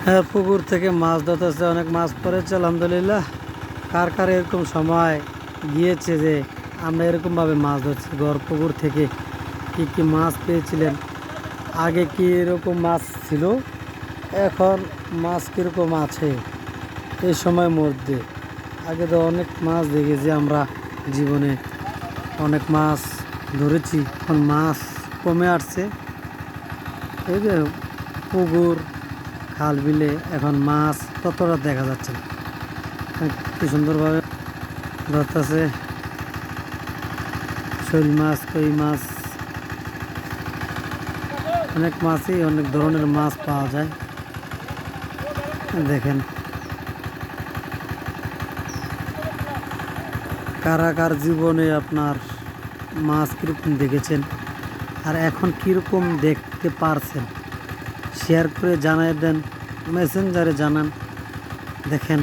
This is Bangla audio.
হ্যাঁ, পুকুর থেকে মাছ ধরতেছে, অনেক মাছ পড়েছে আলহামদুলিল্লাহ। কার কার এরকম সময় গিয়েছে যে আমরা এরকমভাবে মাছ ধরছি? ঘর পুকুর থেকে কি কি মাছ পেয়েছিলেন? আগে কি এরকম মাছ ছিল, এখন মাছ কীরকম আছে এই সময়ের মধ্যে? আগে তো অনেক মাছ দেখেছি আমরা জীবনে, অনেক মাছ ধরেছি। এখন মাছ কমে আসছে। এই যে পুকুর, খাল বিলে এখন মাছ ততটা দেখা যাচ্ছে না। কি সুন্দরভাবে ধরতেছে শৈল মাছ, কই মাছ, অনেক মাছই, অনেক ধরনের মাছ পাওয়া যায়। দেখেন কারা কার জীবনে আপনার মাছ কীরকম দেখেছেন আর এখন কীরকম দেখতে পারছেন, শেয়ার করে জানাই দেন, মেসেঞ্জারে জানান। দেখেন